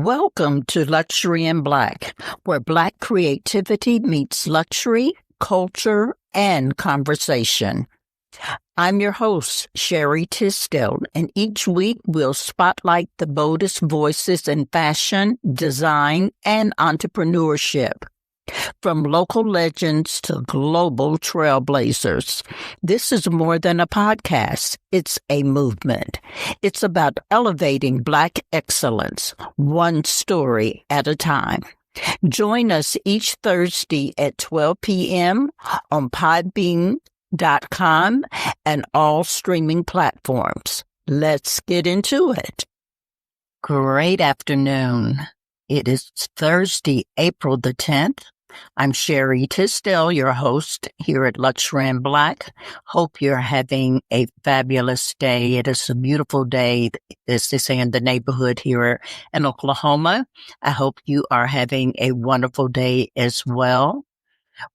Welcome to Luxury in Black, where Black creativity meets luxury, culture, and conversation. I'm your host, Shari Tisdale, and each week we'll spotlight the boldest voices in fashion, design, and entrepreneurship. From local legends to global trailblazers, this is more than a podcast. It's a movement. It's about elevating Black excellence, one story at a time. Join us each Thursday at 12 p.m. on podbean.com and all streaming platforms. Let's get into it. Great afternoon. It is Thursday, April the 10th. I'm Shari Tisdale, your host here at Luxury in Black. Hope you're having a fabulous day. It is a beautiful day, as they say in the neighborhood here in Oklahoma. I hope you are having a wonderful day as well.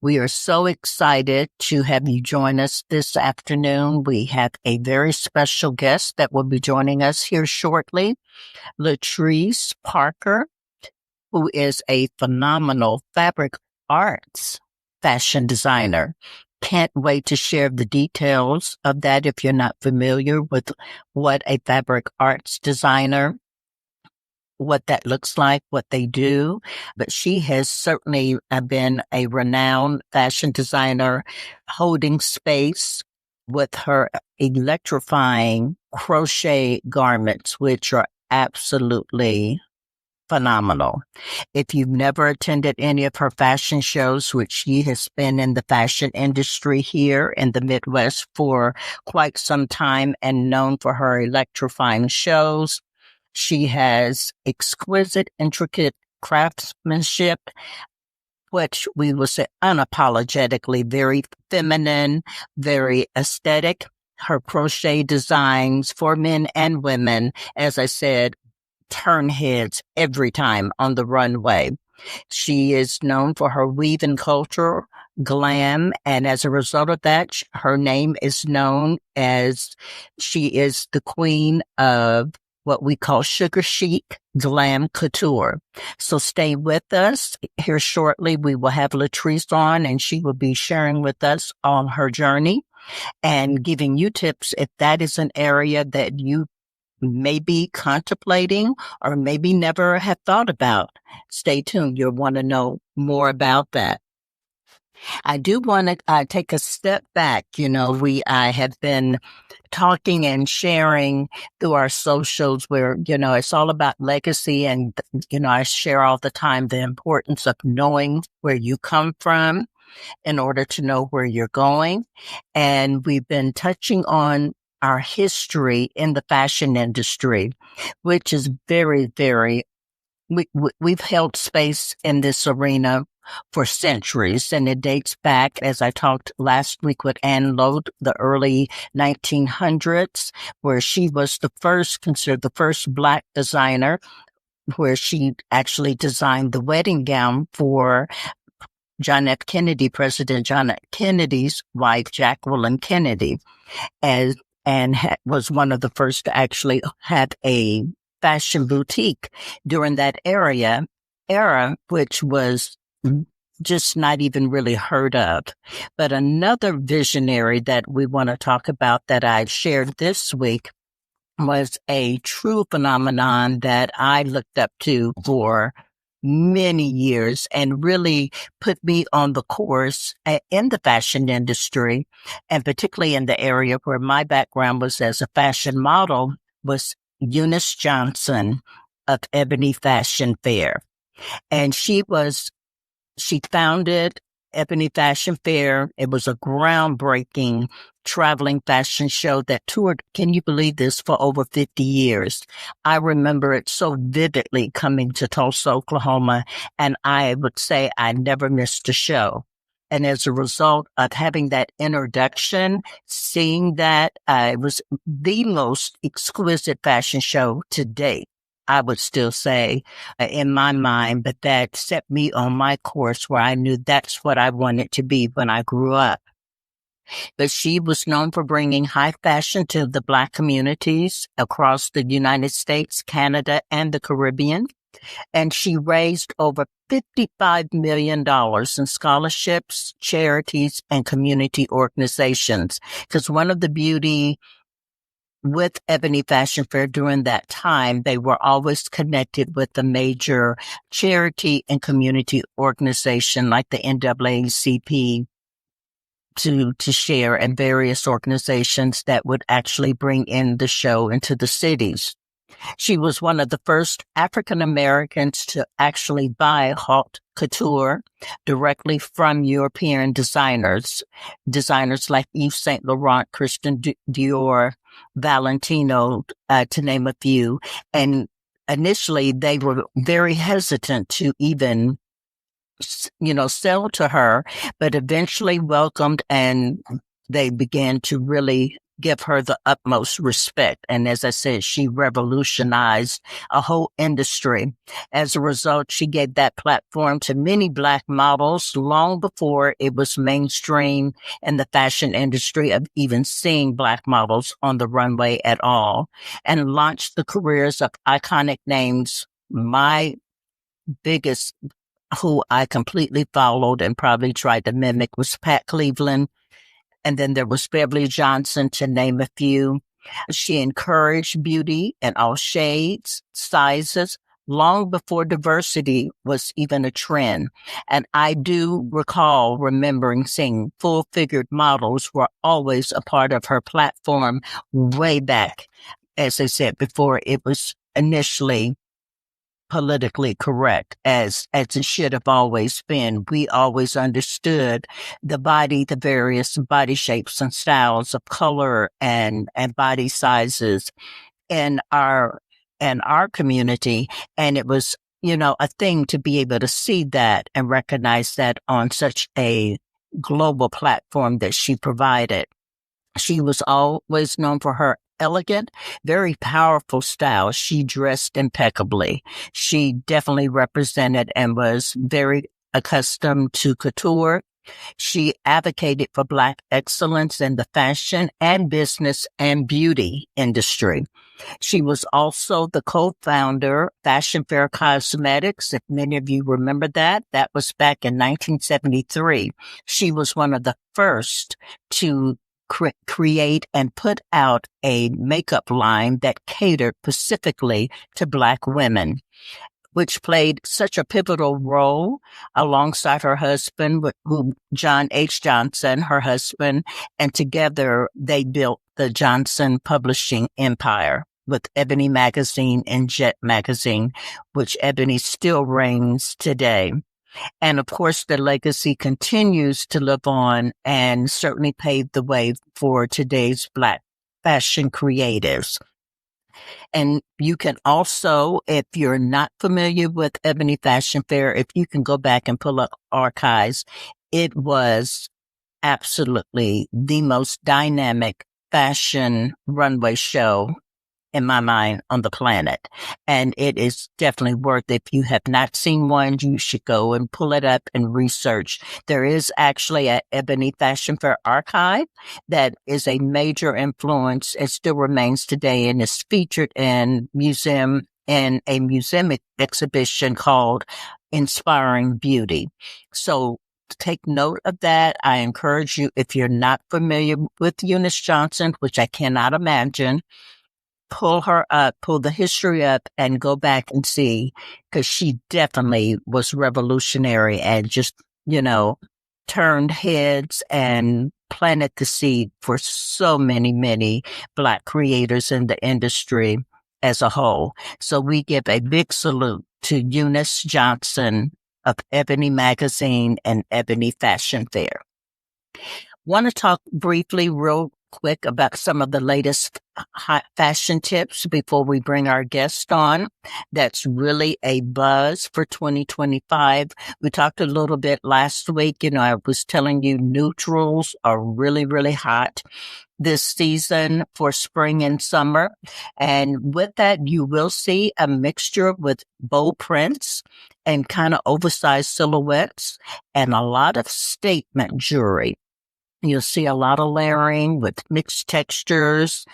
We are so excited to have you join us this afternoon. We have a very special guest that will be joining us here shortly, Leatrice Parker, who is a phenomenal fabric arts fashion designer. Can't wait to share the details of that if you're not familiar with what a fabric arts designer, what that looks like, what they do. But she has certainly been a renowned fashion designer holding space with her electrifying crochet garments, which are absolutely phenomenal. If you've never attended any of her fashion shows, which she has been in the fashion industry here in the Midwest for quite some time and known for her electrifying shows, she has exquisite, intricate craftsmanship, which we will say unapologetically very feminine, very aesthetic. Her crochet designs for men and women, as I said, turn heads every time on the runway. She is known for her weaving culture, glam, and as a result of that, her name is known as she is the queen of what we call Sugar Chic Glam Couture. So stay with us. Here shortly, we will have Leatrice on, and she will be sharing with us on her journey and giving you tips if that is an area that you maybe contemplating or maybe never have thought about. Stay tuned. You'll want to know more about that. I do want to take a step back. I have been talking and sharing through our socials where, it's all about legacy. And, I share all the time the importance of knowing where you come from in order to know where you're going. And we've been touching on our history in the fashion industry, which is very, very, we've held space in this arena for centuries, and it dates back, as I talked last week with Ann Lode, the early 1900s, where she was considered the first Black designer, where she actually designed the wedding gown for John F. Kennedy, President John F. Kennedy's wife, Jacqueline Kennedy, and was one of the first to actually have a fashion boutique during that era, which was just not even really heard of. But another visionary that we want to talk about that I shared this week was a true phenomenon that I looked up to for many years and really put me on the course in the fashion industry, and particularly in the area where my background was as a fashion model, was Eunice Johnson of Ebony Fashion Fair. And she founded Ebony Fashion Fair. It was a groundbreaking traveling fashion show that toured, can you believe this, for over 50 years. I remember it so vividly coming to Tulsa, Oklahoma, and I would say I never missed a show. And as a result of having that introduction, seeing that, it was the most exquisite fashion show to date, I would still say, in my mind, but that set me on my course where I knew that's what I wanted to be when I grew up. But she was known for bringing high fashion to the Black communities across the United States, Canada, and the Caribbean. And she raised over $55 million in scholarships, charities, and community organizations. Because one of the beauty with Ebony Fashion Fair during that time, they were always connected with a major charity and community organization like the NAACP to share, and various organizations that would actually bring in the show into the cities. She was one of the first African Americans to actually buy haute couture directly from European designers like Yves Saint Laurent, Christian Dior, Valentino, to name a few. And initially, they were very hesitant to even sell to her, but eventually welcomed, and they began to really give her the utmost respect. And as I said, she revolutionized a whole industry. As a result, she gave that platform to many Black models long before it was mainstream in the fashion industry of even seeing Black models on the runway at all, and launched the careers of iconic names. My biggest, who I completely followed and probably tried to mimic, was Pat Cleveland. And then there was Beverly Johnson, to name a few. She encouraged beauty in all shades, sizes, long before diversity was even a trend. And I do recall remembering seeing full-figured models were always a part of her platform way back, as I said, before it was initially politically correct, as it should have always been. We always understood the body, the various body shapes and styles of color and body sizes in our community. And it was, a thing to be able to see that and recognize that on such a global platform that she provided. She was always known for her elegant, very powerful style. She dressed impeccably. She definitely represented and was very accustomed to couture. She advocated for Black excellence in the fashion and business and beauty industry. She was also the co-founder, Fashion Fair Cosmetics. If many of you remember that was back in 1973. She was one of the first to create and put out a makeup line that catered specifically to Black women, which played such a pivotal role alongside her husband, John H. Johnson, her husband, and together they built the Johnson Publishing empire with Ebony Magazine and Jet Magazine, which Ebony still reigns today. And of course, the legacy continues to live on and certainly paved the way for today's Black fashion creatives. And you can also, if you're not familiar with Ebony Fashion Fair, if you can go back and pull up archives, it was absolutely the most dynamic fashion runway show in my mind on the planet. And it is definitely worth, if you have not seen one, you should go and pull it up and research. There is actually an Ebony Fashion Fair archive that is a major influence. It still remains today and is featured in a museum exhibition called Inspiring Beauty. So take note of that. I encourage you, if you're not familiar with Eunice Johnson, which I cannot imagine, pull her up, pull the history up, and go back and see, because she definitely was revolutionary and just, turned heads and planted the seed for so many, many Black creators in the industry as a whole. So we give a big salute to Eunice Johnson of Ebony Magazine and Ebony Fashion Fair. Want to talk briefly, real quick, about some of the latest hot fashion tips before we bring our guest on. That's really a buzz for 2025. We talked a little bit last week. I was telling you neutrals are really, really hot this season for spring and summer. And with that, you will see a mixture with bold prints and kind of oversized silhouettes and a lot of statement jewelry. You'll see a lot of layering with mixing textures,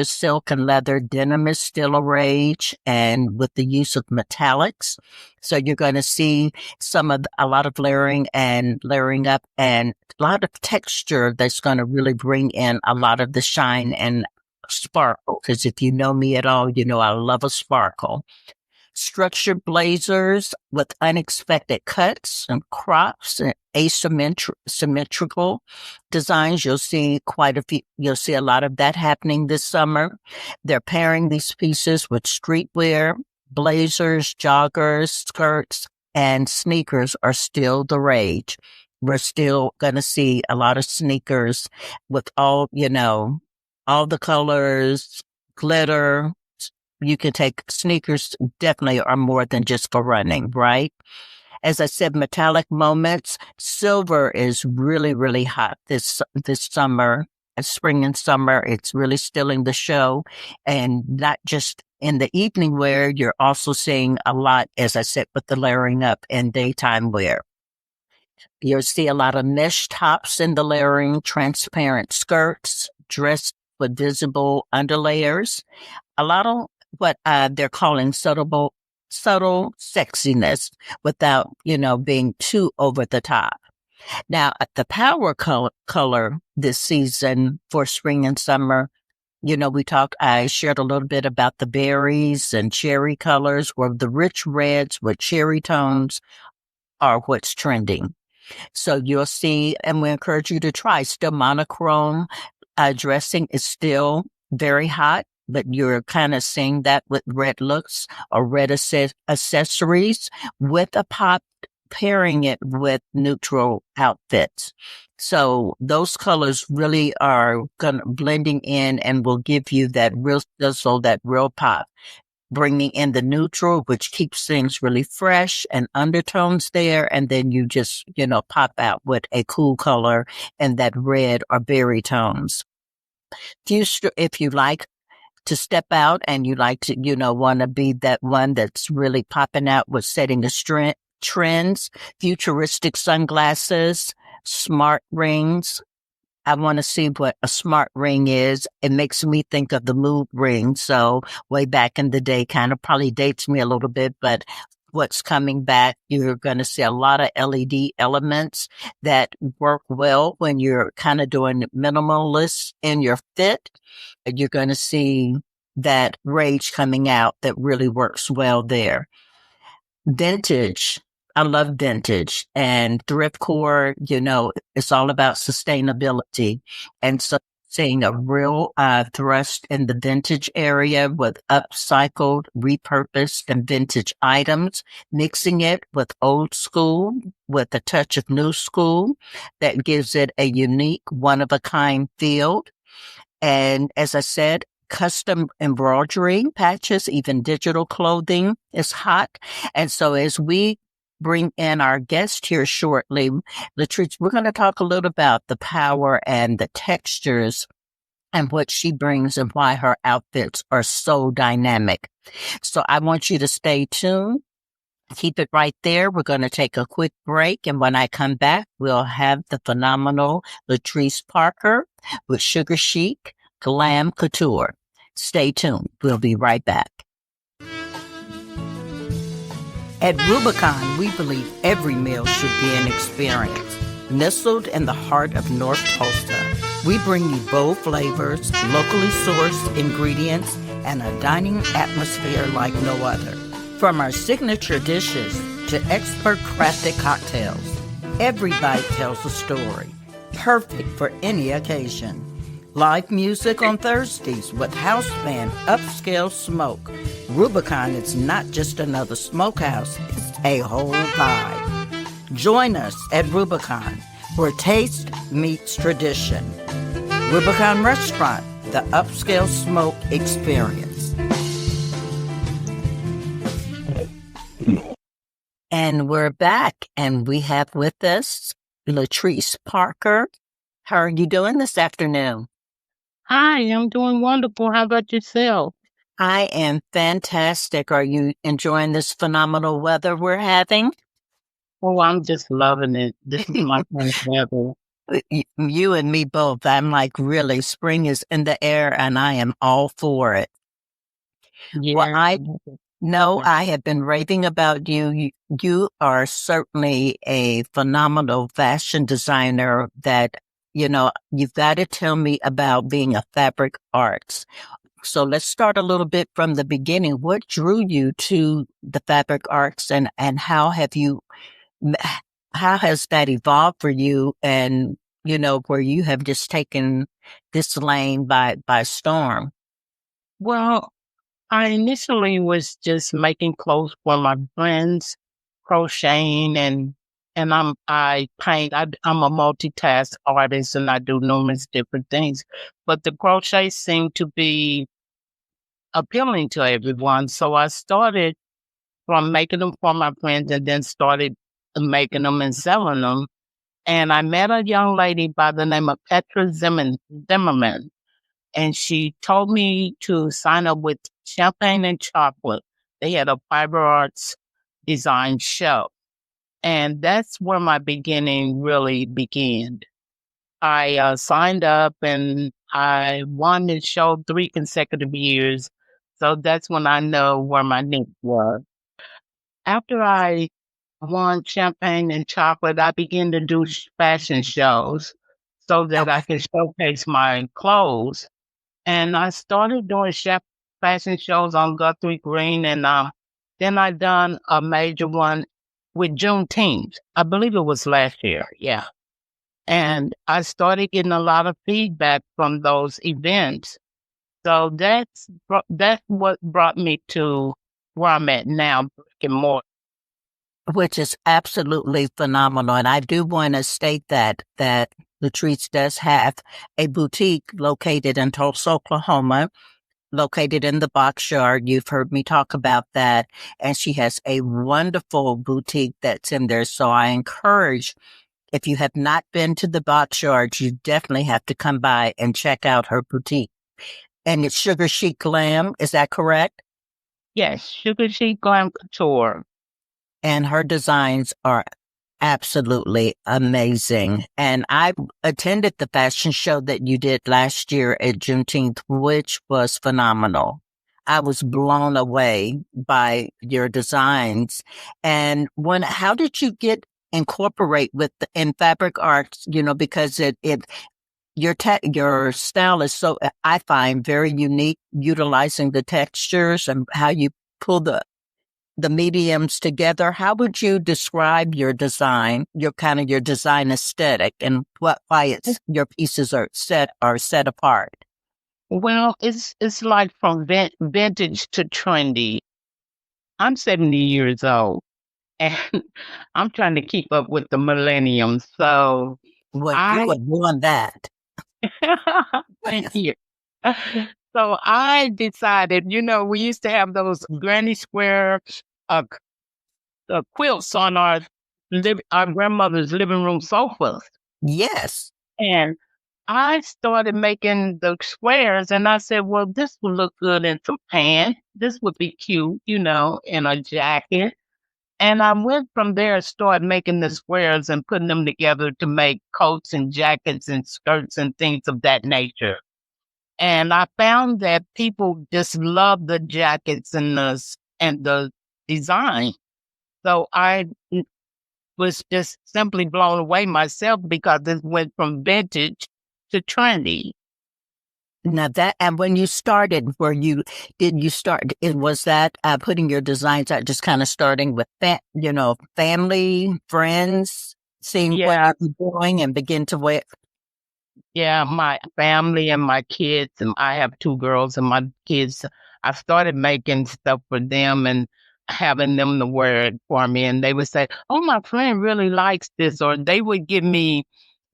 silk and leather. Denim is still a rage, and with the use of metallics. So you're going to see a lot of layering and layering up and a lot of texture that's going to really bring in a lot of the shine and sparkle. Because if you know me at all, you know I love a sparkle. Structured blazers with unexpected cuts and crops and asymmetrical designs. You'll see you'll see a lot of that happening this summer. They're pairing these pieces with streetwear, blazers, joggers, skirts, and sneakers are still the rage. We're still going to see a lot of sneakers with all the colors, glitter. You can take sneakers definitely are more than just for running, right? As I said, metallic moments. Silver is really, really hot this summer, spring and summer. It's really stealing the show, and not just in the evening wear. You're also seeing a lot, as I said, with the layering up and daytime wear. You'll see a lot of mesh tops in the layering, transparent skirts, dressed with visible underlayers. A lot of what they're calling subtle sexiness without, being too over the top. Now, the power color this season for spring and summer, I shared a little bit about the berries and cherry colors, where the rich reds with cherry tones are what's trending. So you'll see, and we encourage you to try. Still monochrome dressing is still very hot, but you're kind of seeing that with red looks or red accessories with a pop, pairing it with neutral outfits. So those colors really are blending in and will give you that real sizzle, that real pop. Bringing in the neutral, which keeps things really fresh and undertones there. And then you just, pop out with a cool color and that red or berry tones. If you like to step out and you like to, want to be that one that's really popping out with setting the trends, futuristic sunglasses, smart rings. I want to see what a smart ring is. It makes me think of the mood ring. So way back in the day, kind of probably dates me a little bit, but what's coming back, you're going to see a lot of LED elements that work well when you're kind of doing minimalist in your fit. You're going to see that rage coming out that really works well there. Vintage. I love vintage and thriftcore. It's all about sustainability. And so seeing a real thrust in the vintage area with upcycled, repurposed and vintage items, mixing it with old school with a touch of new school that gives it a unique, one-of-a-kind feel. And as I said, custom embroidery patches, even digital clothing is hot. And so as we bring in our guest here shortly, Leatrice, we're going to talk a little about the power and the textures and what she brings and why her outfits are so dynamic. So I want you to stay tuned. Keep it right there. We're going to take a quick break. And when I come back, we'll have the phenomenal Leatrice Parker with Sugar Chic Glam Couture. Stay tuned. We'll be right back. At Rubicon, we believe every meal should be an experience. Nestled in the heart of North Tulsa, we bring you bold flavors, locally sourced ingredients, and a dining atmosphere like no other. From our signature dishes to expert crafted cocktails, every bite tells a story, perfect for any occasion. Live music on Thursdays with house band Upscale Smoke. Rubicon is not just another smokehouse, it's a whole vibe. Join us at Rubicon, where taste meets tradition. Rubicon Restaurant, the Upscale Smoke experience. And we're back, and we have with us Leatrice Parker. How are you doing this afternoon? Hi, I'm doing wonderful. How about yourself? I am fantastic. Are you enjoying this phenomenal weather we're having? Oh, I'm just loving it. This is my kind of weather. You and me both. I'm like, really, spring is in the air and I am all for it. Well, Yeah. I know I have been raving about you. You are certainly a phenomenal fashion designer that, you've got to tell me about being a fabric arts. So let's start a little bit from the beginning. What drew you to the fabric arts and how has that evolved for you? And, where you have just taken this lane by storm. Well, I initially was just making clothes for my friends, crocheting and I paint. I'm a multitask artist and I do numerous different things. But the crochet seemed to be appealing to everyone. So I started from making them for my friends and then started making them and selling them. And I met a young lady by the name of Petra Zimmerman, and she told me to sign up with Champagne and Chocolate. They had a fiber arts design show. And that's where my beginning really began. I signed up and I won the show 3 consecutive years. So that's when I know where my niche was. After I won Champagne and Chocolate, I began to do fashion shows so that I Okay. could showcase my clothes. And I started doing fashion shows on Guthrie Green, and then I done a major one with Juneteenth. I believe it was last year, yeah. And I started getting a lot of feedback from those events. So that's what brought me to where I'm at now, brick and mortar. Which is absolutely phenomenal. And I do want to state that Leatrice does have a boutique located in Tulsa, Oklahoma, located in the box yard. You've heard me talk about that. And she has a wonderful boutique that's in there. So I encourage, if you have not been to the box yard, you definitely have to come by and check out her boutique. And it's Sugar Chic Glam. Is that correct? Yes, Sugar Chic Glam Couture. And her designs are absolutely amazing. And I attended the fashion show that you did last year at Juneteenth, which was phenomenal. I was blown away by your designs. And how did you incorporate in fabric arts, because your style is so, I find, very unique, utilizing the textures and how you pull the mediums together. How would you describe your design, your design aesthetic, and why your pieces are set apart? Well, it's like from vintage to trendy. I'm 70 years old and I'm trying to keep up with the millennium. So Well, you I are doing that. thank you. So I decided, we used to have those granny square uh, quilts on our grandmother's living room sofas. Yes. And I started making the squares and I said, well, this would look good in some pants. This would be cute, in a jacket. And I went from there and started making the squares and putting them together to make coats and jackets and skirts and things of that nature. And I found that people just love the jackets and the design. So I was just simply blown away myself because it went from vintage to trendy. Now and when you started, did you start, was that putting your designs out, just kind of starting with, family, friends, seeing what Yeah, you were doing and begin to wear? yeah, my family and my kids, and I have 2 girls and my kids. I started making stuff for them and having them to wear it for me. And they would say, oh, my friend really likes this. Or they would give me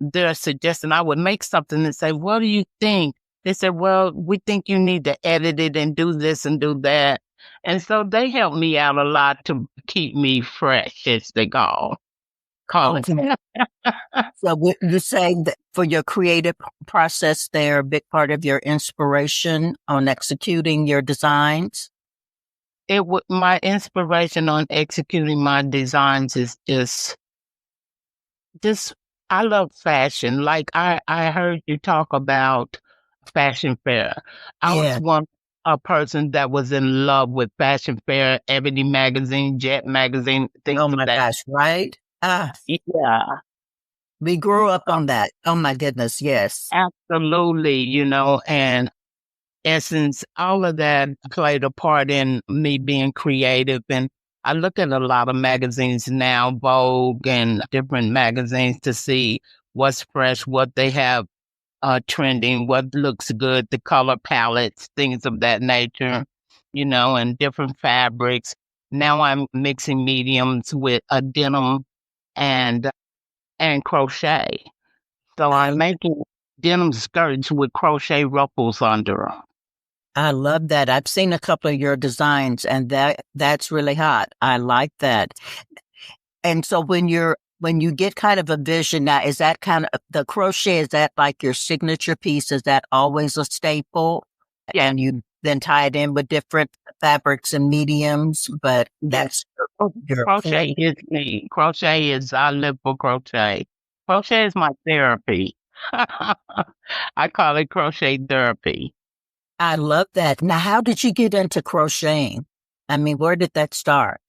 their suggestion. I would make something and say, what do you think? They said, well, we think you need to edit it and do this and do that. And so they helped me out a lot to keep me fresh, as they call it. Okay. So would you say that for your creative process, they're a big part of your inspiration on executing your designs? My inspiration on executing my designs is just I love fashion. Like I heard you talk about fashion fair. I was Yeah. a person that was in love with fashion fair, Ebony magazine, Jet magazine, things Oh of my that. gosh, right? Yeah, We grew up on that. Oh my goodness, yes. absolutely. And essence, all of that played a part in me being creative. And I look at a lot of magazines now, Vogue and different magazines to see what's fresh, what they have trending, what looks good, the color palettes, things of that nature, and different fabrics. Now I'm mixing mediums with a denim and crochet. So I'm making denim skirts with crochet ruffles under 'em. I love that. I've seen a couple of your designs and that's really hot. I like that. And so when you get kind of a vision now, is that kind of the crochet, is that like your signature piece? Is that always a staple? Yeah. And you then tie it in with different fabrics and mediums, but that's your Crochet is me. Crochet is, I live for crochet. Crochet is my therapy. I call it crochet therapy. I love that. Now, how did you get into crocheting? I mean, where did that start?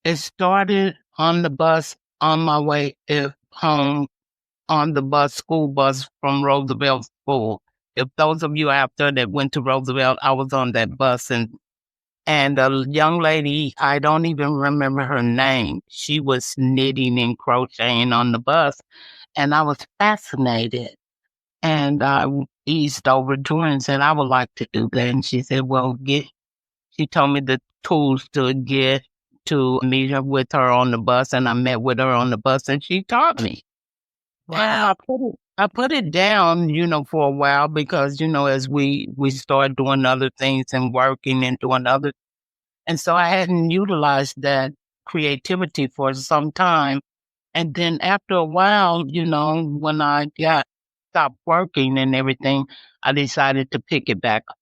It started on the bus on my way home on the school bus from Roosevelt School. If those of you out there that went to Roosevelt, I was on that bus and a young lady, I don't even remember her name. She was knitting and crocheting on the bus, and I was fascinated. And I eased over to her and said, I would like to do that. And she said, well, she told me the tools to get to meet her with her on the bus. And I met with her on the bus and she taught me. And Wow. I put it down, for a while because, as we started doing other things and working and doing other. And so I hadn't utilized that creativity for some time. And then after a while, when I stopped working and everything, I decided to pick it back up.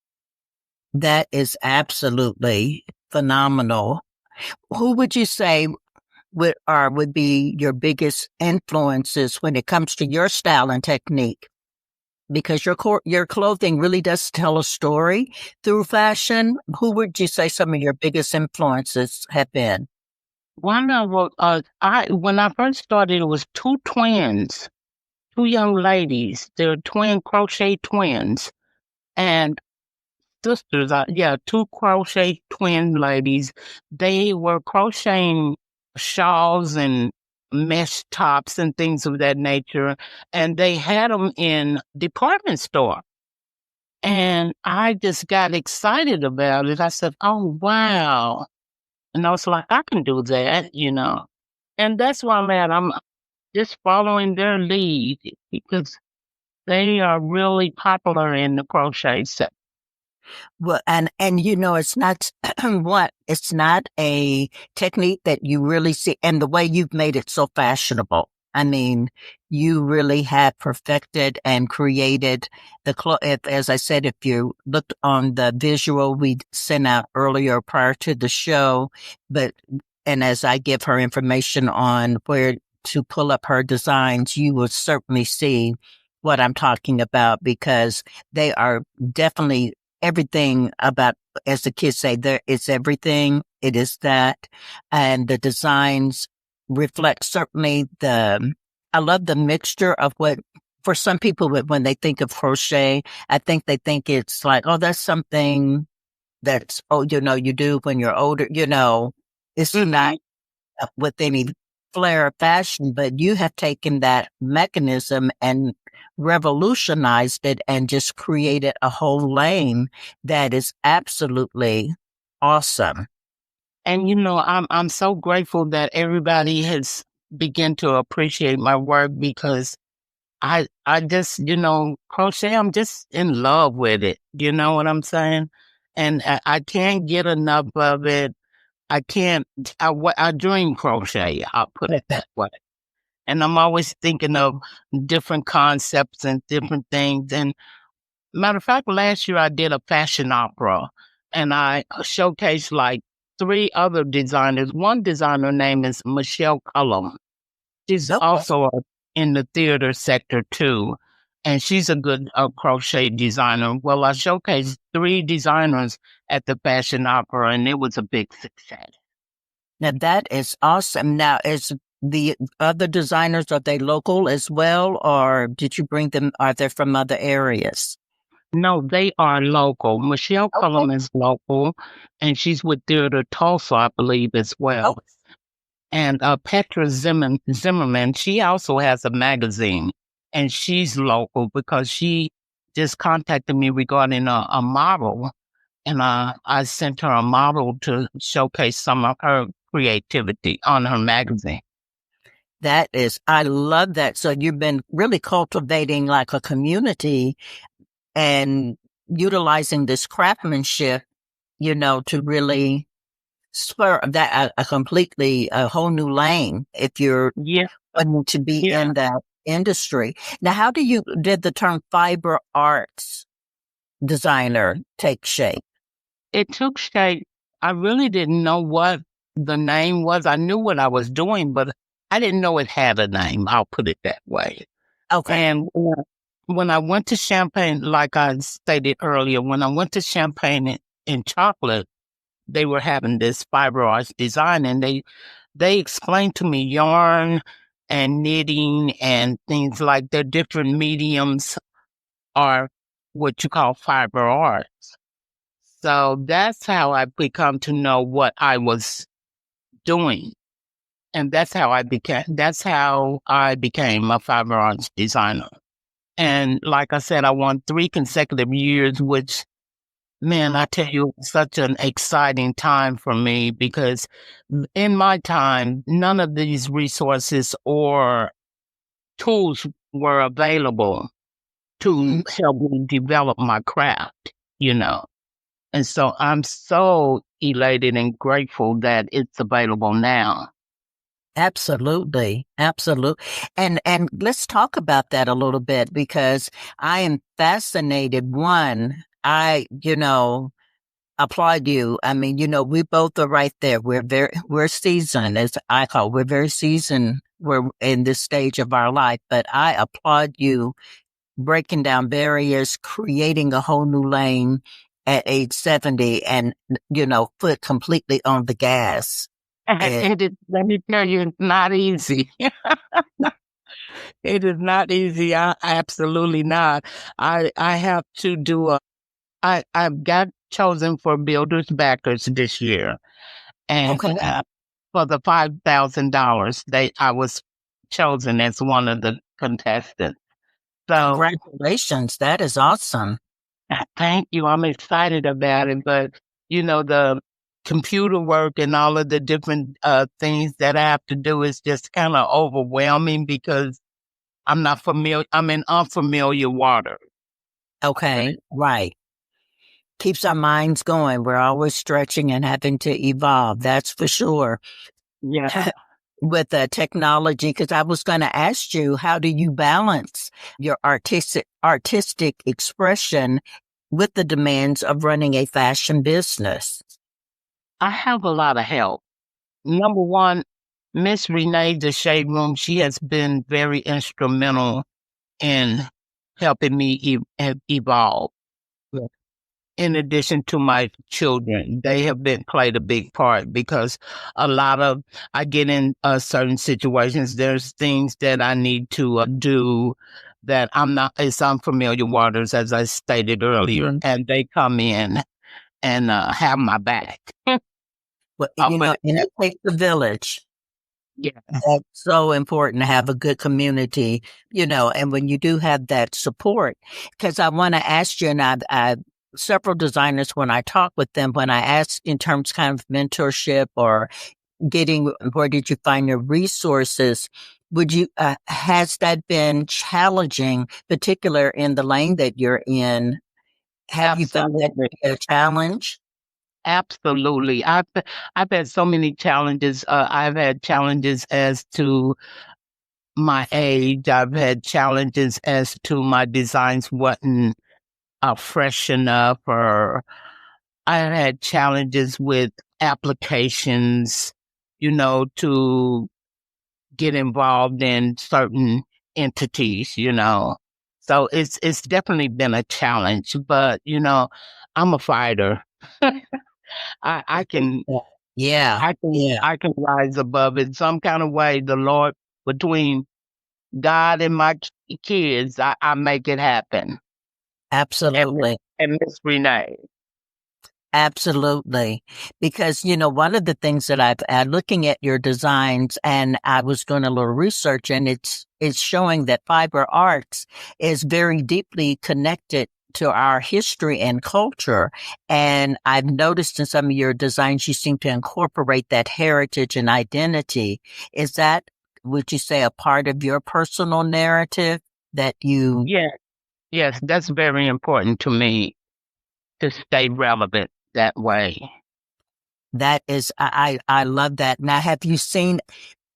That is absolutely phenomenal. Who would you say would be your biggest influences when it comes to your style and technique? Because your clothing really does tell a story through fashion. Who would you say some of your biggest influences have been? One of when I first started, it was two twins, two young ladies. They're twin crochet twins and sisters. Two crochet twin ladies. They were crocheting shawls and mesh tops and things of that nature, and they had them in department store. And I just got excited about it. I said, "Oh wow!" And I was like, "I can do that." And that's where I'm at. I'm just following their lead because they are really popular in the crochet set. Well, and it's not it's not a technique that you really see, and the way you've made it so fashionable. I mean, you really have perfected and created the clothes. As I said, if you looked on the visual we sent out earlier prior to the show, and as I give her information on where to pull up her designs, you will certainly see what I'm talking about because they are definitely everything about, as the kids say, there is everything. It is that. And the designs reflect certainly I love the mixture of what, for some people, when they think of crochet, I think they think it's like, oh, that's something that's, oh, you do when you're older, it's not with any flair of fashion, but you have taken that mechanism and revolutionized it and just created a whole lane that is absolutely awesome. And I'm so grateful that everybody has begun to appreciate my work because I just, crochet, I'm just in love with it. You know what I'm saying? And I can't get enough of it. I can't, I dream crochet. I'll put it that way. And I'm always thinking of different concepts and different things. And matter of fact, last year I did a fashion opera and I showcased like three other designers. One designer name is Michelle Cullum. She's Nope. also an in the theater sector too. And she's a good crochet designer. Well, I showcased 3 designers at the Fashion Opera, and it was a big success. Now that is awesome. Now, is the other designers, are they local as well, or did you bring them? Are they from other areas? No, they are local. Michelle Cullum is local, and she's with Theater Tulsa, I believe, as well. Oh, And Petra Zimmerman, she also has a magazine, and she's local because she just contacted me regarding a model, and I sent her a model to showcase some of her creativity on her magazine. that is, I love that. So you've been really cultivating like a community and utilizing this craftsmanship, to really spur that a whole new lane if you're Yeah, wanting to be yeah. in that industry. Now, did the term fiber arts designer take shape? It took shape. I really didn't know what the name was. I knew what I was doing, but I didn't know it had a name. I'll put it that way. Okay. And when I went to Champagne, like I stated earlier, when I went to Champagne in Chocolate, they were having this fiber arts design, and they explained to me yarn and knitting and things like their different mediums are what you call fiber arts. So that's how I become to know what I was doing. And that's how I became a fiber arts designer. And like I said, I won 3 consecutive years, which, man, I tell you, it's such an exciting time for me because in my time, none of these resources or tools were available to help me develop my craft. And so I'm so elated and grateful that it's available now. Absolutely. Absolutely. And let's talk about that a little bit because I am fascinated. One, applaud you. I mean, we both are right there. We're seasoned, as I call, we're very seasoned. We're in this stage of our life, but I applaud you breaking down barriers, creating a whole new lane at age 70 and, foot completely on the gas. Let me tell you, it's not easy. It is not easy. Absolutely not. I have to do I got chosen for Builders Backers this year, and Okay. for the $5,000, I was chosen as one of the contestants. So Congratulations. That is awesome. thank you. I'm excited about it, but the computer work and all of the different things that I have to do is just kind of overwhelming because I'm not familiar. I'm in unfamiliar water. Okay. Right. Keeps our minds going. We're always stretching and having to evolve. That's for sure. Yeah. With technology, because I was going to ask you, how do you balance your artistic expression with the demands of running a fashion business? I have a lot of help. Number one, Miss Renee, the Shade Room, she has been very instrumental in helping me evolve. Yeah. In addition to my children, they have played a big part because I get in certain situations. There's things that I need to do that it's unfamiliar waters, as I stated earlier, and they come in and have my back. Well, But and it takes a village. yeah, That's so important to have a good community, and when you do have that support, because I want to ask you, and I several designers, when I talk with them, when I ask in terms kind of mentorship or getting, where did you find your resources? Has that been challenging, particular in the lane that you're in? Have you found that to absolutely. be a challenge? Absolutely. I've had so many challenges. I've had challenges as to my age. I've had challenges as to my designs wasn't fresh enough, or I've had challenges with applications, to get involved in certain entities, So it's definitely been a challenge, but I'm a fighter. I can Yeah. Yeah. I can rise above it some kind of way. The Lord, between God and my kids, I make it happen. And Absolutely. and Miss Renee. Absolutely. Because, one of the things that looking at your designs and I was doing a little research and it's showing that fiber arts is very deeply connected to our history and culture. And I've noticed in some of your designs, you seem to incorporate that heritage and identity. Is that, would you say, a part of your personal narrative that you? Yeah, yes, that's very important to me to stay relevant that way. That is, I love that. Now, have you seen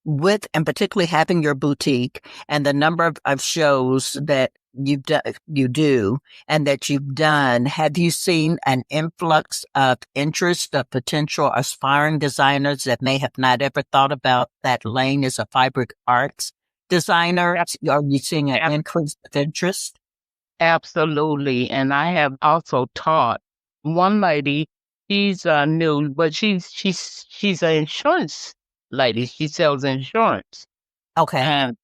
with, and particularly having your boutique and the number of shows that you do and that you've done, have you seen an influx of interest of potential aspiring designers that may have not ever thought about that lane as a fabric arts designer? Ab- Are you seeing an ab- increase of interest? Absolutely. And I have also taught one lady, she's new, but she's an insurance lady. She sells insurance. Okay. And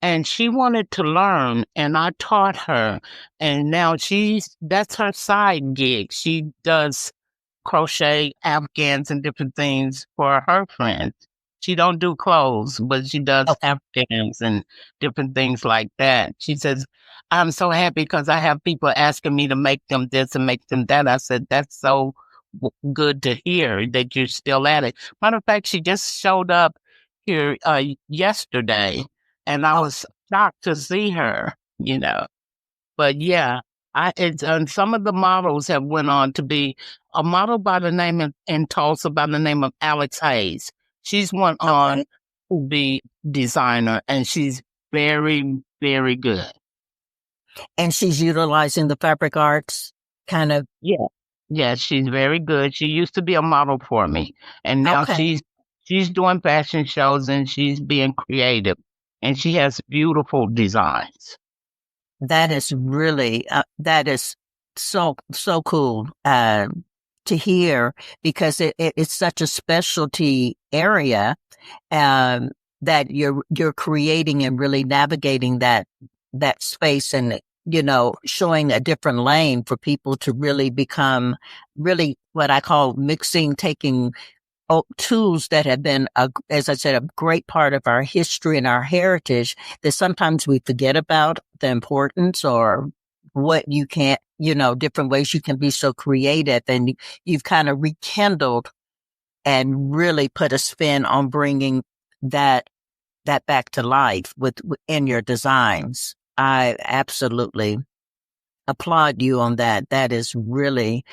and she wanted to learn and I taught her. And now that's her side gig. She does crochet afghans and different things for her friends. She don't do clothes, but she does Okay. afghans and different things like that. She says, I'm so happy because I have people asking me to make them this and make them that. I said, that's so good to hear that you're still at it. Matter of fact, she just showed up here yesterday and I Oh, was shocked to see her. But yeah, it's and some of the models have went on to be a model by the name of in Tulsa by the name of Alex Hayes. She's went on okay. to be designer, and she's very, very good. And she's utilizing the fabric arts kind of. Yeah, yeah, she's very good. She used to be a model for me, and now Okay. she's doing fashion shows and she's being creative, and she has beautiful designs. That is really, that is so cool, to hear because it's such a specialty area, um, that you're creating and really navigating that space and, showing a different lane for people to really become really what I call mixing, taking tools that have been, as I said, a great part of our history and our heritage that sometimes we forget about the importance or what you can't, different ways you can be so creative. And you've kind of rekindled and really put a spin on bringing that, that back to life in your designs. I absolutely applaud you on that. That is really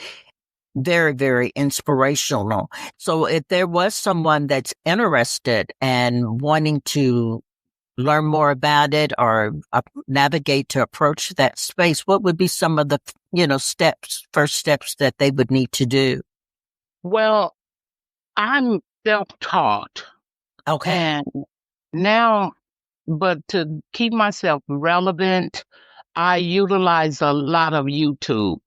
very, very inspirational. So if there was someone that's interested and wanting to learn more about it or navigate to approach that space, what would be some of the, first steps that they would need to do? Well, I'm self-taught, Okay. and now, but to keep myself relevant, I utilize a lot of YouTube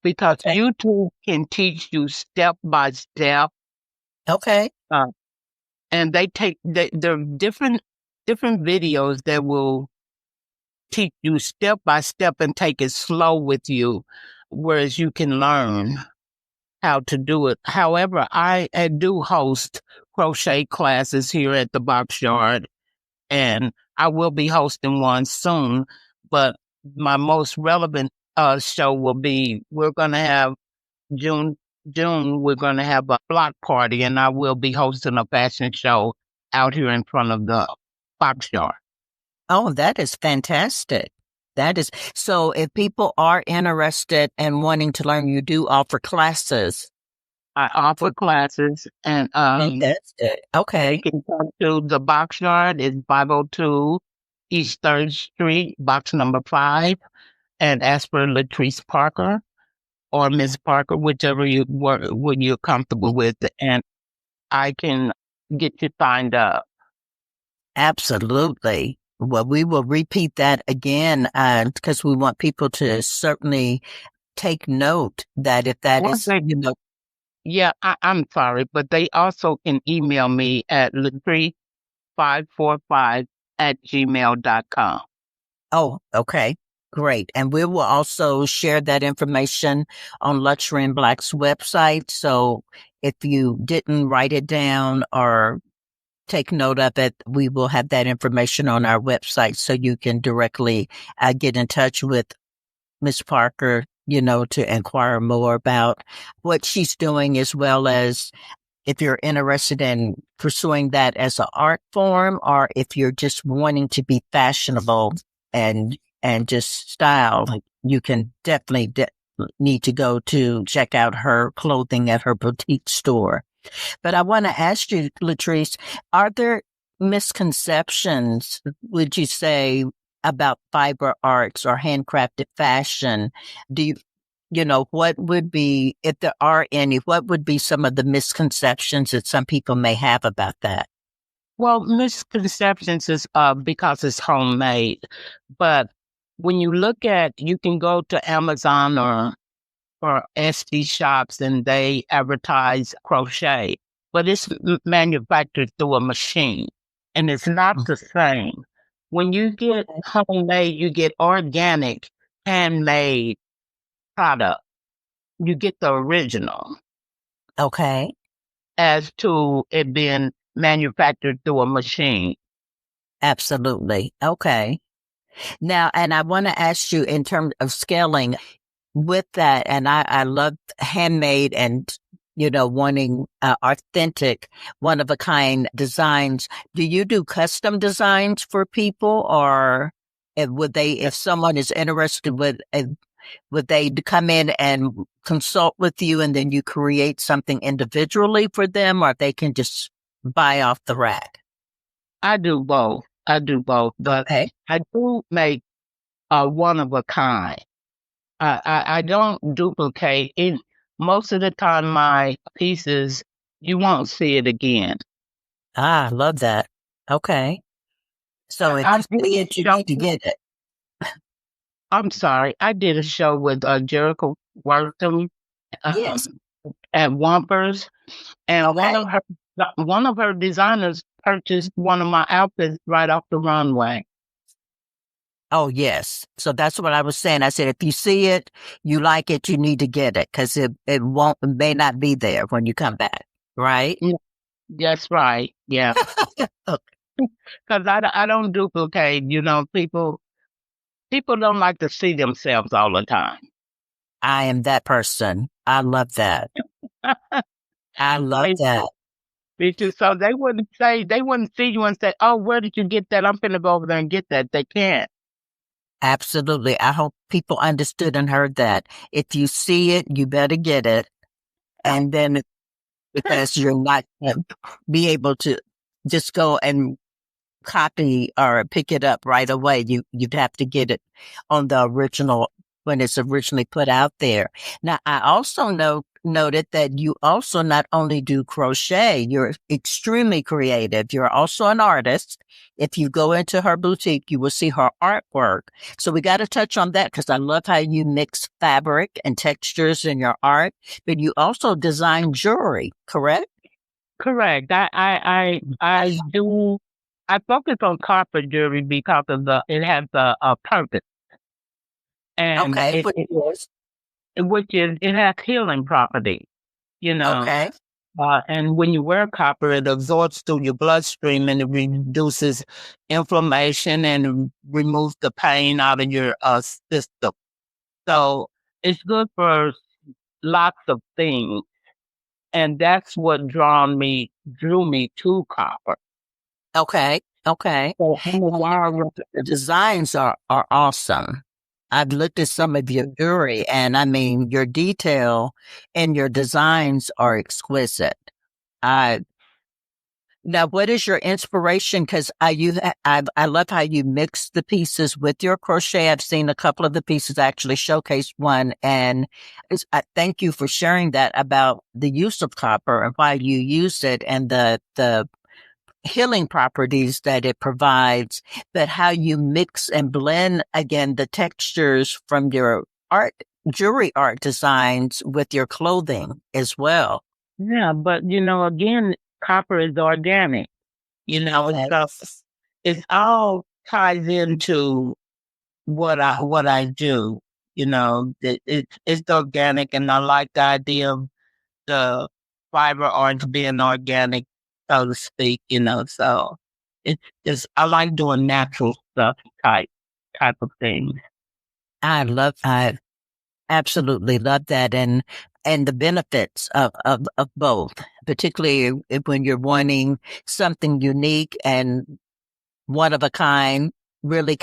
because Okay. YouTube can teach you step by step, Okay. uh, and there are different videos that will teach you step by step and take it slow with you, whereas you can learn how to do it. However, I do host crochet classes here at the Box Yard, and I will be hosting one soon. But my most relevant show will be we're going to have June. June, we're going to have a block party, and I will be hosting a fashion show out here in front of the Box Yard. Oh, that is fantastic. That is so. If people are interested and wanting to learn, you do offer classes. I offer classes, and Fantastic. they Okay. can come to the Box Yard. It's 502 East 3rd Street, box number 5, and ask for Leatrice Parker or Miss Parker, whichever what you're comfortable with, and I can get you signed up. Absolutely. Well, we will repeat that again because we want people to certainly take note that if that One is, thing, yeah, I'm sorry, but they also can email me at Leatrice545 at gmail.com. oh, okay, great. And we will also share that information on Luxury in Black's website. So if you didn't write it down or take note of it, we will have that information on our website so you can directly get in touch with Miss Parker, to inquire more about what she's doing, as well as if you're interested in pursuing that as an art form, or if you're just wanting to be fashionable and just style, you can definitely need to go to check out her clothing at her boutique store. But I want to ask you, Leatrice, are there misconceptions, would you say, about fiber arts or handcrafted fashion? Do what would be, if there are any, what would be some of the misconceptions that some people may have about that? Well, misconceptions is because it's homemade. But when you look at, you can go to Amazon or Etsy shops and they advertise crochet, but it's manufactured through a machine and it's not the same. When you get homemade, you get organic, handmade product. You get the original Okay, as to it being manufactured through a machine. absolutely. Okay. Now, and I want to ask you in terms of scaling with that, and I love handmade and, wanting authentic, one of a kind designs. Do you do custom designs for people, or if someone is interested would they come in and consult with you and then you create something individually for them, or they can just buy off the rack? I do both. I do both, but Okay. I do make a one of a kind. I don't duplicate it. Most of the time, my pieces, you won't see it again. Ah, I love that. Okay. So if I you did see a it, you show. need to get it. I'm sorry. I did a show with Jericho Wortham Yes. at Wampers, and Okay. one of her designers purchased one of my outfits right off the runway. Oh, yes. So that's what I was saying. I said, if you see it, you like it, you need to get it because it may not be there when you come back. Right? Mm, that's right. Yeah, because I don't duplicate. People don't like to see themselves all the time. I am that person. I love that. I love They that. me too. So they wouldn't see you and say, "Oh, where did you get that? I'm finna go over there and get that." They can't. Absolutely. I hope people understood and heard that. If you see it, you better get it. And then because you're not going to be able to just go and copy or pick it up right away. You'd have to get it on the original when it's originally put out there. Now, I also noted that you also not only do crochet, you're extremely creative. You're also an artist. If you go into her boutique, you will see her artwork. So we got to touch on that because I love how you mix fabric and textures in your art, but you also design jewelry, correct? Correct. I do. I focus on copper jewelry because of it has a purpose, and Okay. What yours? which is it has healing property. You know, Okay. and when you wear copper, it absorbs through your bloodstream and it reduces inflammation and removes the pain out of your system. So it's good for lots of things. And that's what drew me to copper. Okay. Okay. So I'm a wild, The designs are awesome. I've looked at some of your jewelry and I mean, your detail and your designs are exquisite. I, now what is your inspiration? Cause I love how you mix the pieces with your crochet. I've seen a couple of the pieces actually showcase one and I thank you for sharing that about the use of copper and why you use it and the healing properties that it provides, but how you mix and blend again the textures from your jewelry art designs with your clothing as well. Yeah, but again, copper is organic. It's all ties into what I do. It's organic, and I like the idea of the fiber arts being organic, so to speak. So it's just I like doing natural stuff type of things. I absolutely love that. And the benefits of both, particularly when you're wanting something unique and one of a kind, really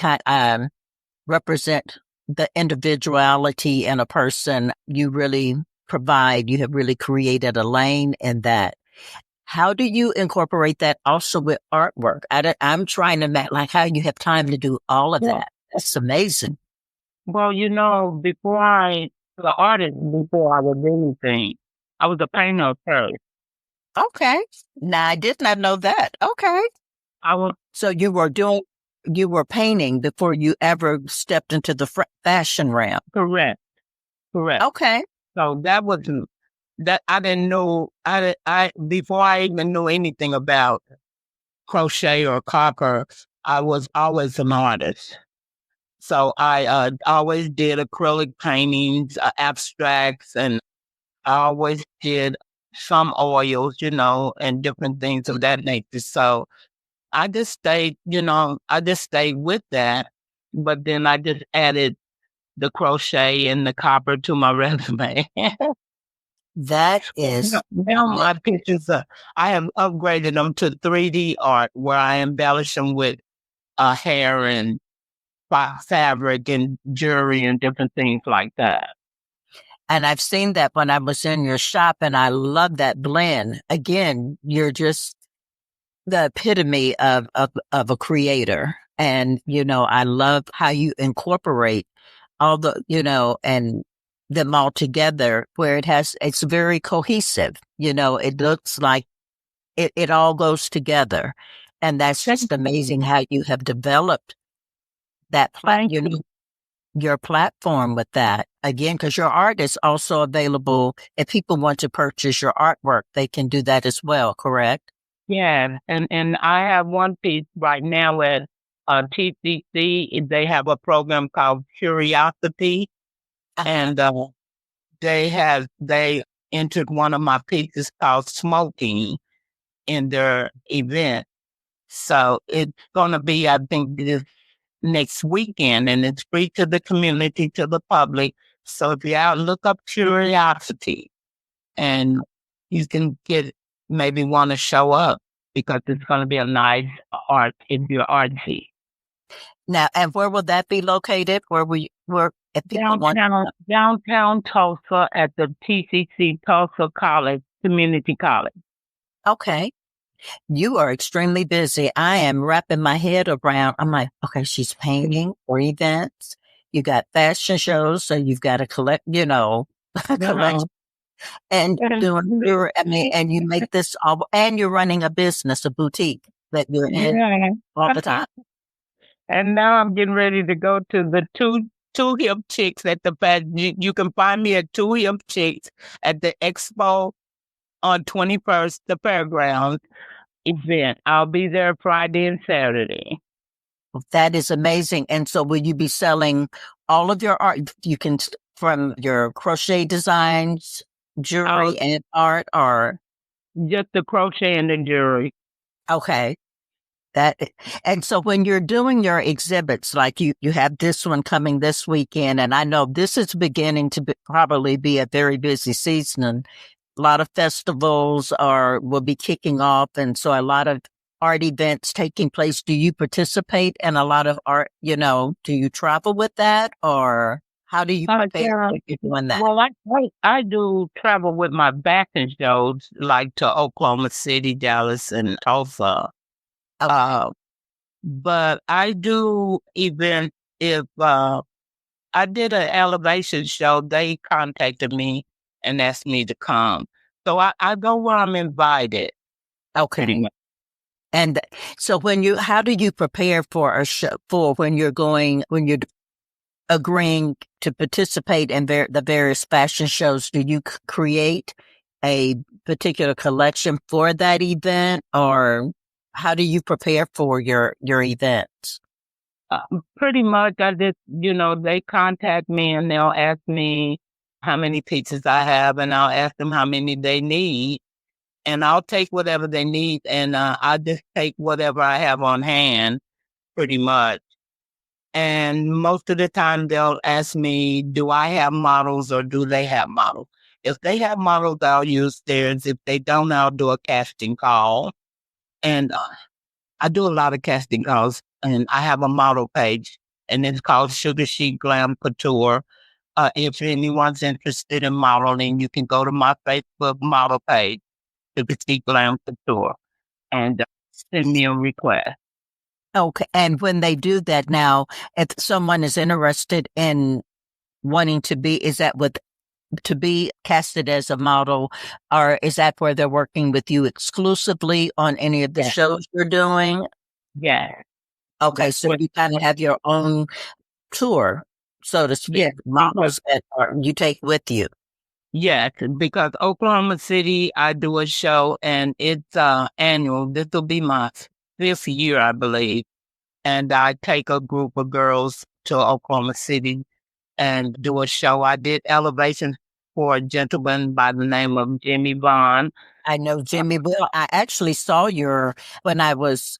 represent the individuality in a person. You have really created a lane in that. How do you incorporate that also with artwork? I'm trying to like how you have time to do all of that. That's amazing. Well, before I was an artist, before I was anything, I was a painter first. Okay. Now I did not know that. Okay. So you were painting before you ever stepped into the fashion realm. Correct. Okay. So that wasn't that I didn't know. Before I even knew anything about crochet or copper, I was always an artist. So I always did acrylic paintings, abstracts, and I always did some oils, and different things of that nature. So I just stayed with that, but then I just added the crochet and the copper to my resume. That is now my pictures I have upgraded them to 3D art where I embellish them with hair and fabric and jewelry and different things like that. And I've seen that when I was in your shop, and I love that blend. Again, you're just the epitome of a creator. And, I love how you incorporate all and them all together where it's very cohesive. It looks like it all goes together. And that's just amazing how you have developed that your platform with that. Again, because your art is also available. If people want to purchase your artwork, they can do that as well, correct? Yeah, and I have one piece right now at TCC. They have a program called Curiosity, and they entered one of my pieces called Smoking in their event. So it's going to be, I think, this next weekend, and it's free to the community, to the public. So if you're out, look up Curiosity, and you can maybe want to show up because it's going to be a nice art if you're artsy. Now, and where will that be located? If people downtown Tulsa at the TCC Tulsa College, Community College. Okay. You are extremely busy. I am wrapping my head around. I'm like, okay, she's painting for events. You got fashion shows, so you've got to collect, collection. And and you make this all, and you're running a business, a boutique that you're in all the time. And now I'm getting ready to go to the two hip chicks at the you can find me at Two Hip Chicks at the expo on 21st, the fairground event. I'll be there Friday and Saturday. That is amazing. And so will you be selling all of your art? You can, from your crochet designs, jewelry and art, or just the crochet and the jewelry. Okay. And so when you're doing your exhibits, like you have this one coming this weekend, and I know this is beginning to probably be a very busy season, and a lot of festivals will be kicking off. And so a lot of art events taking place. Do you participate in a lot of art? Do you travel with that, or how do you prepare for doing that? Well, I do travel with my fashion shows, like to Oklahoma City, Dallas, and Tulsa. Okay. But I do events if I did an elevation show, they contacted me and asked me to come. So I go where I'm invited. Okay. And so how do you prepare for a show, when you're agreeing to participate in the various fashion shows? Do you create a particular collection for that event, or how do you prepare for your events? Pretty much, I just, they contact me and they'll ask me how many pieces I have, and I'll ask them how many they need, and I'll take whatever they need, and I just take whatever I have on hand, pretty much. And most of the time, they'll ask me, do I have models or do they have models? If they have models, I'll use theirs. If they don't, I'll do a casting call. And I do a lot of casting calls, and I have a model page, and it's called Sugar Chic Glam Couture. If anyone's interested in modeling, you can go to my Facebook model page, Sugar Chic Glam Couture, and send me a request. Okay. And when they do that now, if someone is interested in wanting to be casted as a model, or is that where they're working with you exclusively on any of the shows you're doing? Yeah. Okay. So you kind of have your own tour, so to speak, models that you take with you. Yes, because Oklahoma City, I do a show and it's annual. This will be my 5th year, I believe. And I take a group of girls to Oklahoma City and do a show. I did Elevation for a gentleman by the name of Jimmy Vaughn. I know Jimmy, but I actually saw when I was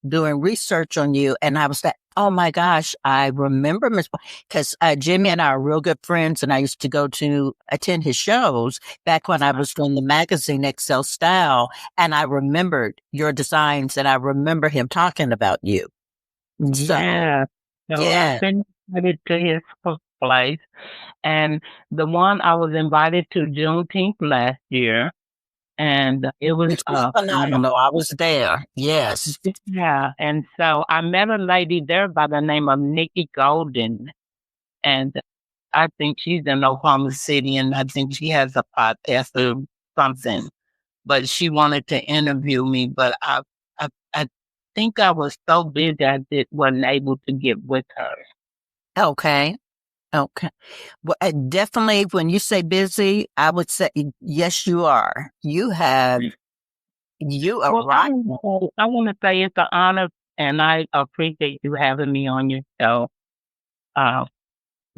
doing research on you, and I was like, oh my gosh, I remember because Jimmy and I are real good friends, and I used to go to attend his shows back when I was doing the magazine Excel Style, and I remembered your designs, and I remember him talking about you. So, I've been invited to his place, and the one I was invited to Juneteenth last year, and it was phenomenal. I was there. Yes. Yeah, and so I met a lady there by the name of Nikki Golden, and I think she's in Oklahoma City, and I think she has a podcast or something. But she wanted to interview me, but I think I was so busy I wasn't able to get with her. Okay. Okay. Well, definitely when you say busy, I would say, yes, you are. You are right. I want to say it's an honor, and I appreciate you having me on your show.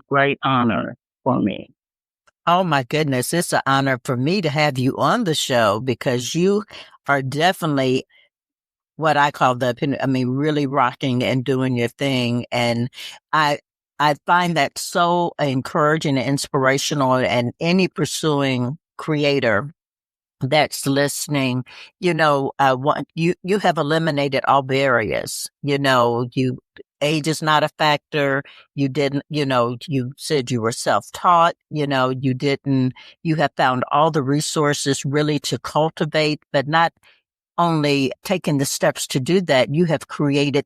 Great honor for me. Oh my goodness. It's an honor for me to have you on the show, because you are definitely what I call really rocking and doing your thing. And I find that so encouraging and inspirational, and any pursuing creator that's listening, you have eliminated all barriers. Age is not a factor. You didn't, you said you were self-taught, you have found all the resources really to cultivate, but not only taking the steps to do that, you have created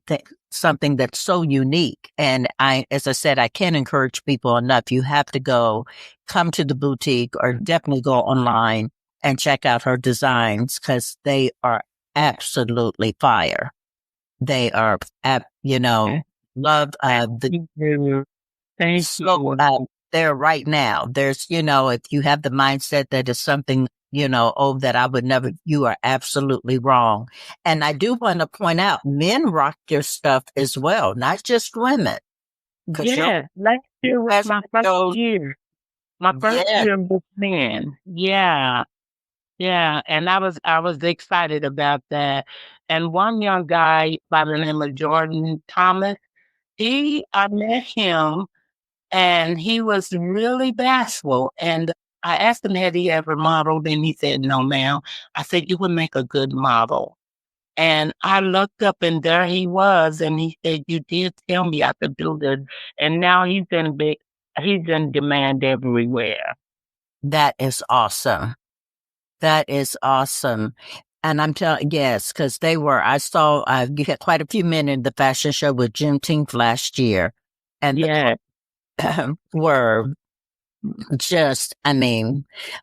something that's so unique. And as I said, I can't encourage people enough. You have to come to the boutique, or definitely go online and check out her designs, because they are absolutely fire. They are, love Thank you. There right now. There's, if you have the mindset that is something, that I would never, you are absolutely wrong. And I do want to point out, men rock your stuff as well, not just women. Yeah, last year was my first year. My first year with men. Yeah. Yeah. And I was excited about that. And one young guy by the name of Jordan Thomas, I met him, and he was really bashful. And I asked him, had he ever modeled? And he said, no, ma'am. I said, you would make a good model. And I looked up, and there he was. And he said, you did tell me I could do this. And now he's in demand everywhere. That is awesome. That is awesome. And I'm telling, yes, because I saw, you had quite a few men in the fashion show with Juneteenth last year. And were just,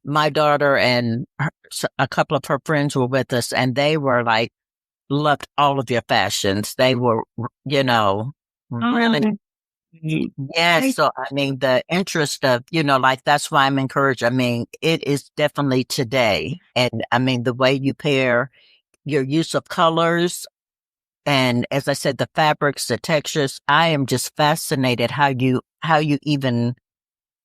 my daughter and a couple of her friends were with us, and they were like loved all of your fashions. They were, really. Yes. So, I mean, the interest of, like that's why I'm encouraged. I mean, it is definitely today. And I mean, the way you pair your use of colors and as I said, the fabrics, the textures, I am just fascinated how you even,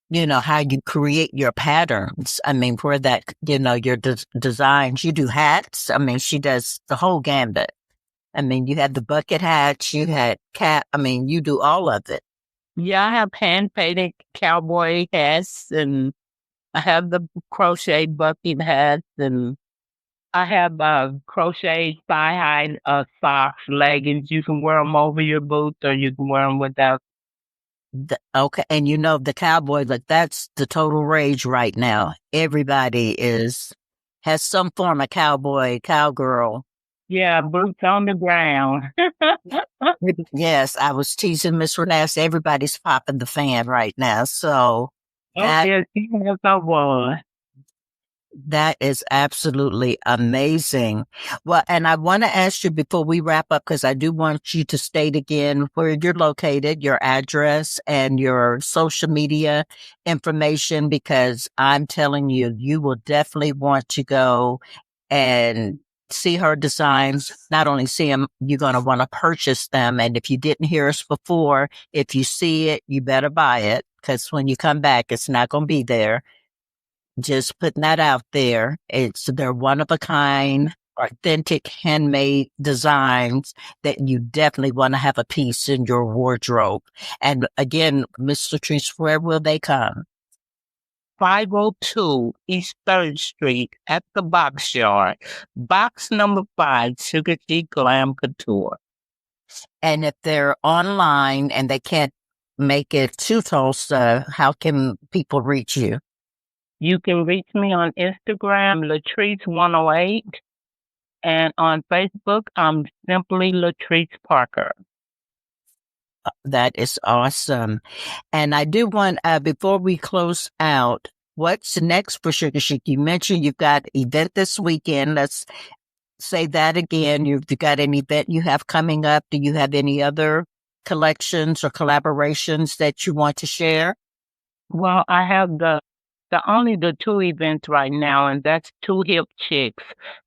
how you create your patterns. I mean, for that, your designs, you do hats. I mean, she does the whole gambit. I mean, you had the bucket hats, you had cap. I mean, you do all of it. Yeah, I have hand painted cowboy hats, and I have the crochet bucket hats, and I have crochet thigh high socks, leggings. You can wear them over your boots, or you can wear them without. Okay. And the cowboy, like that's the total rage right now. Everybody has some form of cowboy, cowgirl. Yeah, boots on the ground. Yes, I was teasing Miss Renee. Everybody's popping the fan right now. So Oh, that yeah, she has a one. that is absolutely amazing. Well, and I want to ask you before we wrap up, because I do want you to state again where you're located, your address and your social media information, because I'm telling you, you will definitely want to go and see her designs. Not only see them, you're going to want to purchase them. And if you didn't hear us before, if you see it, you better buy it because when you come back, it's not going to be there. Just putting that out there. They're one of a kind, authentic, handmade designs that you definitely want to have a piece in your wardrobe. And again, Miss Leatrice, where will they come? 502 East 3rd Street at the Box Yard. Box number 5, Sugar Chic Glam Couture. And if they're online and they can't make it to Tulsa, how can people reach you? You can reach me on Instagram, Leatrice108, and on Facebook, I'm simply Leatrice Parker. That is awesome. And I do want, before we close out, what's next for Sugar Chic? You mentioned you've got an event this weekend. Let's say that again. You've got an event you have coming up. Do you have any other collections or collaborations that you want to share? Well, I have the two events right now, and that's Two Hip Chicks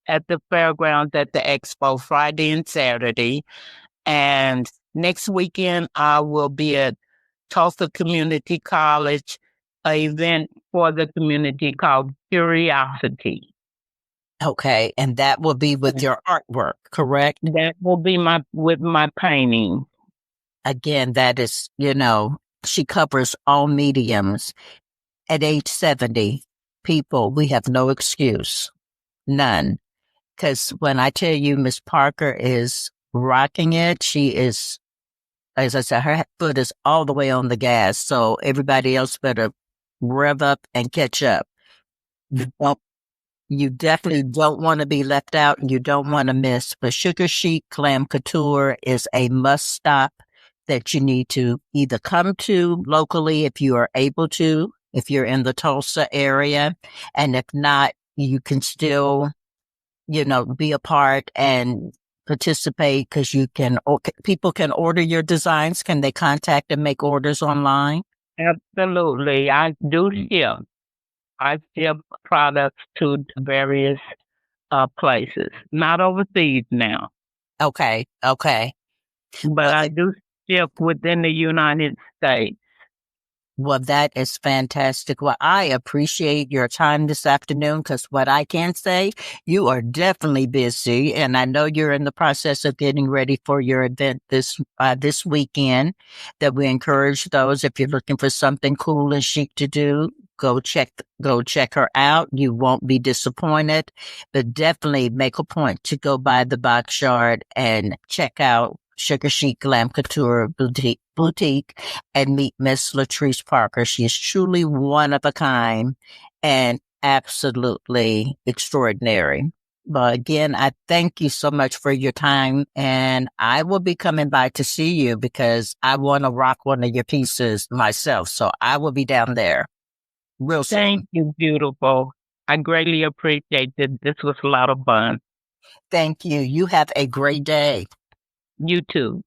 at the fairgrounds at the expo Friday and Saturday. And next weekend, I will be at Tulsa Community College, an event for the community called Curiosity. Okay. And that will be with your artwork, correct? That will be with my painting. Again, that is, she covers all mediums. At age 70, people, we have no excuse. None. Because when I tell you Miss Parker is rocking it, she is, as I said, her foot is all the way on the gas. So everybody else better rev up and catch up. Well, you definitely don't want to be left out. You don't want to miss. But Sugar Chic Glam Couture is a must stop that you need to either come to locally if you are able to, if you're in the Tulsa area. And if not, you can still, be a part and participate because people can order your designs. Can they contact and make orders online? Absolutely. I do ship. I ship products to various places, not overseas now, Okay. Okay. but Well, I do ship within the United States. Well, that is fantastic. Well, I appreciate your time this afternoon because what I can say, you are definitely busy, and I know you're in the process of getting ready for your event this weekend. That we encourage those if you're looking for something cool and chic to do, go check her out. You won't be disappointed, but definitely make a point to go by the box yard and check out Sugar Chic Glam Couture Boutique and meet Miss Leatrice Parker. She is truly one of a kind and absolutely extraordinary. But again, I thank you so much for your time, and I will be coming by to see you because I want to rock one of your pieces myself. So I will be down there real soon. Thank you, beautiful. I greatly appreciate it. This was a lot of fun. Thank you. You have a great day. You too.